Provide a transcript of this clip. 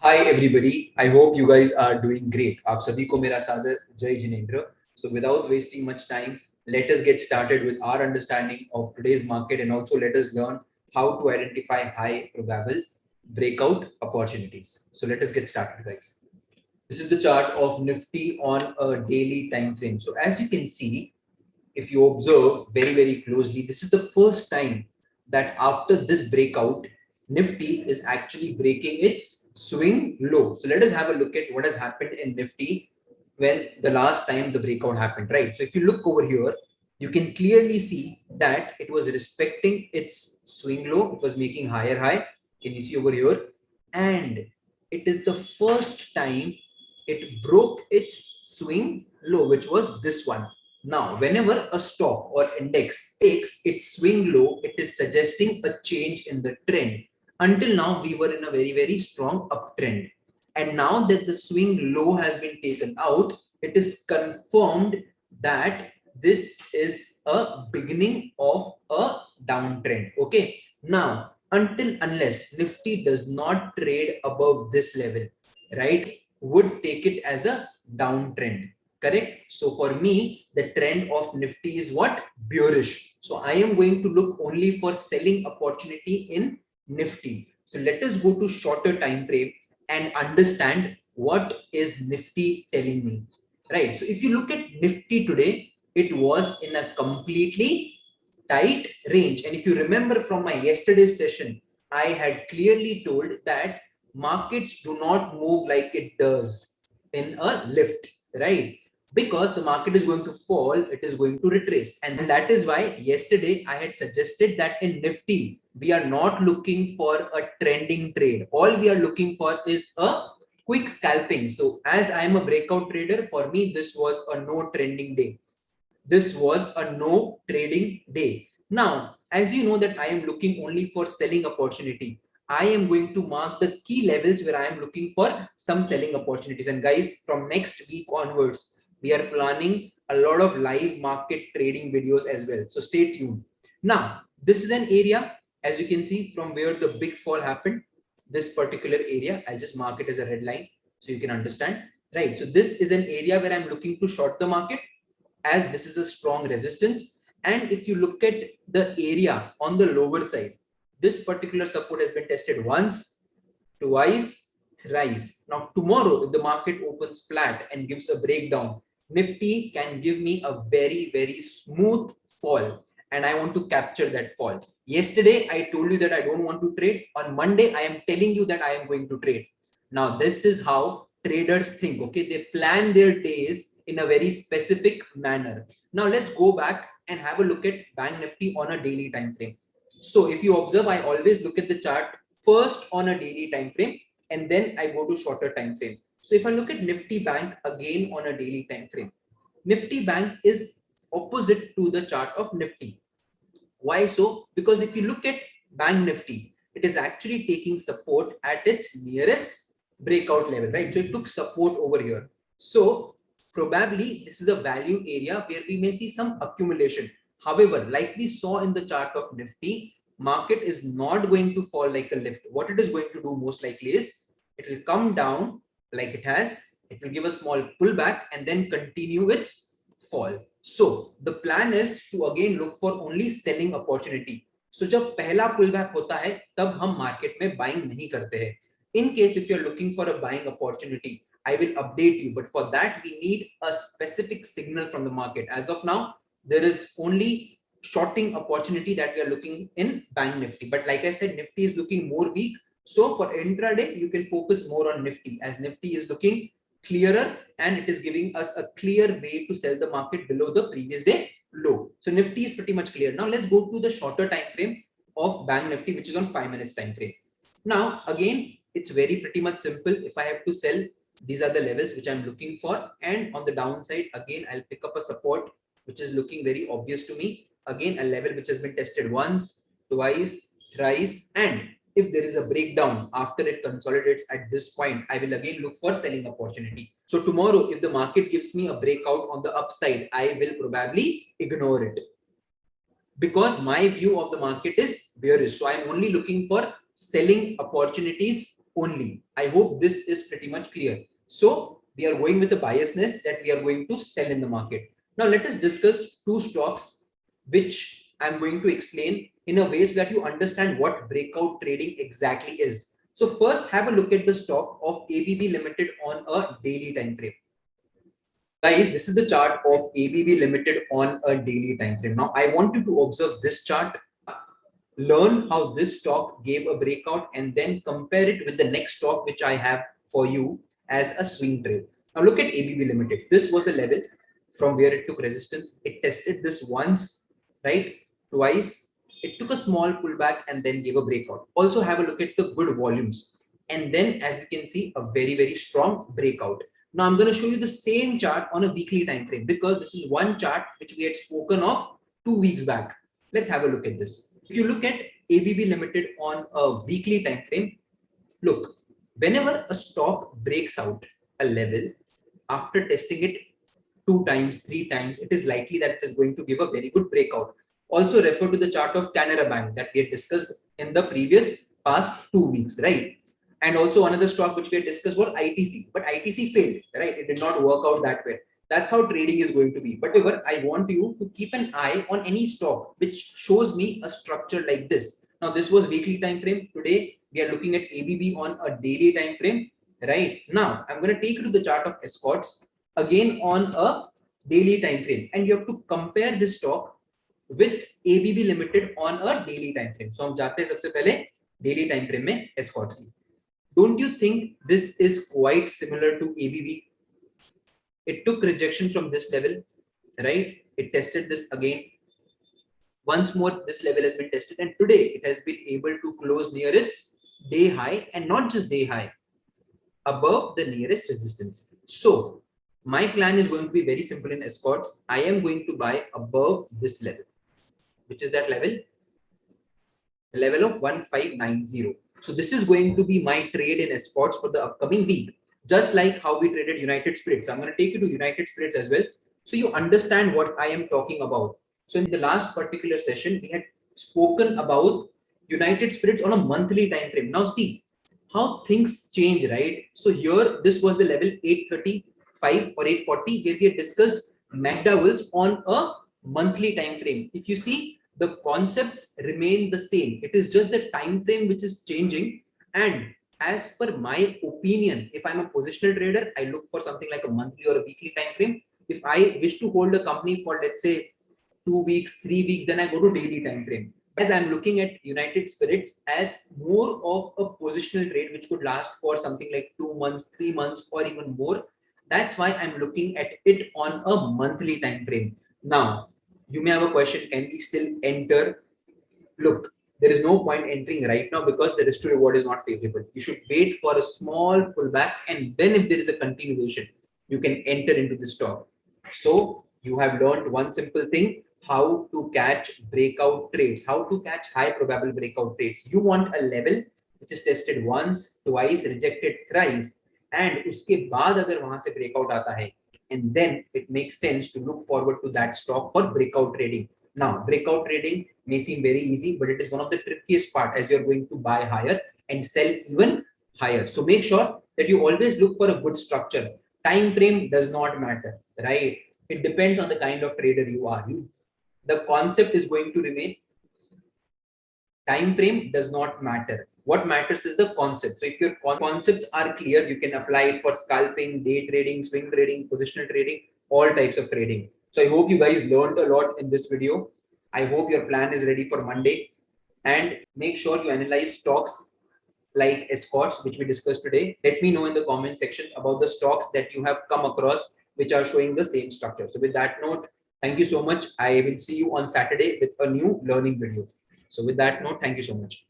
Hi everybody. I hope you guys are doing great. आप सभी को मेरा सादर जय Jinendra. So without wasting much time, let us get started with our understanding of today's market and also let us learn how to identify high probable breakout opportunities. So let us get started, guys. This is the chart of Nifty on a daily time frame. So as you can see, if you observe very closely, this is the first time that after this breakout, Nifty is actually breaking its swing low. So let us have a look at what has happened in Nifty when the last time the breakout happened, right? So if you look over here, you can clearly see that it was respecting its swing low. It was making higher high. Can you see over here? And it is the first time it broke its swing low, which was this one. Now, whenever a stock or index takes its swing low, it is suggesting a change in the trend. Until now, we were in a very strong uptrend. And now that the swing low has been taken out, it is confirmed that this is a beginning of a downtrend. Okay. Now, unless Nifty does not trade above this level, right, would take it as a downtrend. Correct. So for me, the trend of Nifty is what? Bearish. So I am going to look only for selling opportunity in Nifty. So let us go to shorter time frame and understand what is Nifty telling me. Right. So if you look at Nifty today, it was in a completely tight range. And if you remember from my yesterday's session, I had clearly told that markets do not move like it does in a lift, right? Because the market is going to fall, it is going to retrace. And that is why yesterday I had suggested that in Nifty, we are not looking for a trending trade. All we are looking for is a quick scalping. So as I am a breakout trader, for me, this was a no trending day. This was a no trading day. Now, as you know that I am looking only for selling opportunity, I am going to mark the key levels where I am looking for some selling opportunities. And guys, from next week onwards, we are planning a lot of live market trading videos as well. So stay tuned. Now, this is an area, as you can see, from where the big fall happened. This particular area, I'll just mark it as a red line so you can understand. Right. So this is an area where I'm looking to short the market, as this is a strong resistance. And if you look at the area on the lower side, this particular support has been tested once, twice, thrice. Now tomorrow, if the market opens flat and gives a breakdown, Nifty can give me a very smooth fall, and I want to capture that fall. Yesterday I told you that I don't want to trade. On Monday I am telling you that I am going to trade. Now this is how traders think. Okay, they plan their days in a very specific manner. Now let's go back and have a look at Bank Nifty on a daily time frame. So if you observe, I always look at the chart first on a daily time frame and then I go to shorter time frame. So if I look at Nifty Bank again on a daily time frame, Nifty Bank is opposite to the chart of Nifty. Why so? Because if you look at Bank Nifty, it is actually taking support at its nearest breakout level, right? So it took support over here. So probably this is a value area where we may see some accumulation. However, like we saw in the chart of Nifty, market is not going to fall like a lift. What it is going to do most likely is it will come down like it has. It will give a small pullback and then continue its fall. So the plan is to again look for only selling opportunity. So जब पहला pullback होता है तब हम market में buying नहीं करते हैं. In case if you're looking for a buying opportunity, I will update you. But for that, we need a specific signal from the market. As of now, there is only shorting opportunity that we are looking in Bank Nifty. But like I said, Nifty is looking more weak. So for intraday, you can focus more on Nifty, as Nifty is looking clearer and it is giving us a clear way to sell the market below the previous day low. So Nifty is pretty much clear. Now let's go to the shorter time frame of Bank Nifty, which is on 5 minutes time frame. Now again, it's very pretty much simple. If I have to sell, these are the levels which I'm looking for, and on the downside again I'll pick up a support which is looking very obvious to me. Again, a level which has been tested once, twice, thrice, and if there is a breakdown after it consolidates at this point, I will again look for selling opportunity. So tomorrow, if the market gives me a breakout on the upside, I will probably ignore it, because my view of the market is bearish. So I'm only looking for selling opportunities only. I hope this is pretty much clear. So we are going with the biasness that we are going to sell in the market. Now let us discuss two stocks which I'm going to explain in a way so that you understand what breakout trading exactly is. So first have a look at the stock of ABB Limited on a daily time frame. Guys, this is the chart of ABB Limited on a daily time frame. Now I want you to observe this chart, learn how this stock gave a breakout, and then compare it with the next stock which I have for you as a swing trade. Now look at ABB Limited. This was the level from where it took resistance. It tested this once, right? Twice. It took a small pullback and then gave a breakout. Also have a look at the good volumes. And then as you can see, a very, very strong breakout. Now I'm going to show you the same chart on a weekly time frame because this is one chart which we had spoken of 2 weeks back. Let's have a look at this. If you look at ABB Limited on a weekly time frame, look, whenever a stock breaks out a level after testing it 2 times, 3 times, it is likely that it is going to give a very good breakout. Also refer to the chart of Canara Bank that we had discussed in the previous past 2 weeks, right? And also another stock which we had discussed was ITC, but ITC failed, right? It did not work out that way. That's how trading is going to be. But however, I want you to keep an eye on any stock which shows me a structure like this. Now, this was weekly time frame. Today, we are looking at ABB on a daily time frame, right? Now, I'm going to take you to the chart of Escorts again on a daily time frame, and you have to compare this stock with ABB Limited on a daily time frame. So, हम जाते हैं सबसे पहले daily time frame में Escorts की. Don't you think this is quite similar to ABB? It took rejection from this level, right? It tested this again. Once more, this level has been tested, and today it has been able to close near its day high, and not just day high, above the nearest resistance. So, my plan is going to be very simple in Escorts. I am going to buy above this level, which is that level of 1590. So this is going to be my trade in Escorts for the upcoming week, just like how we traded United Spirits. I'm going to take you to United Spirits as well, so you understand what I am talking about. So in the last particular session, we had spoken about United Spirits on a monthly time frame. Now see how things change, right? So here, this was the level 835 or 840, where we had discussed McDowell's on a monthly time frame. If you see, the concepts remain the same. It is just the time frame which is changing. And as per my opinion, if I'm a positional trader, I look for something like a monthly or a weekly time frame. If I wish to hold a company for, let's say, 2 weeks, 3 weeks, then I go to daily time frame. As I'm looking at United Spirits as more of a positional trade, which could last for something like 2 months, 3 months, or even more. That's why I'm looking at it on a monthly time frame. Now, you may have a question, can we still enter? Look, there is no point entering right now because the risk to reward is not favorable. You should wait for a small pullback, and then if there is a continuation, you can enter into the stock. So you have learned one simple thing, how to catch breakout trades, how to catch high probable breakout trades. You want a level which is tested once, twice, rejected thrice, and uske baad agar wahan se breakout aata hai, and then it makes sense to look forward to that stock for breakout trading. Now, breakout trading may seem very easy, but it is one of the trickiest part as you're going to buy higher and sell even higher. So make sure that you always look for a good structure. Time frame does not matter, right? It depends on the kind of trader you are. The concept is going to remain. Time frame does not matter. What matters is the concept. So if your concepts are clear, you can apply it for scalping, day trading, swing trading, positional trading, all types of trading. So I hope you guys learned a lot in this video. I hope your plan is ready for Monday, and make sure you analyze stocks like Escorts, which we discussed today. Let me know in the comment sections about the stocks that you have come across which are showing the same structure. So with that note, thank you so much. I will see you on Saturday with a new learning video. So with that note, thank you so much.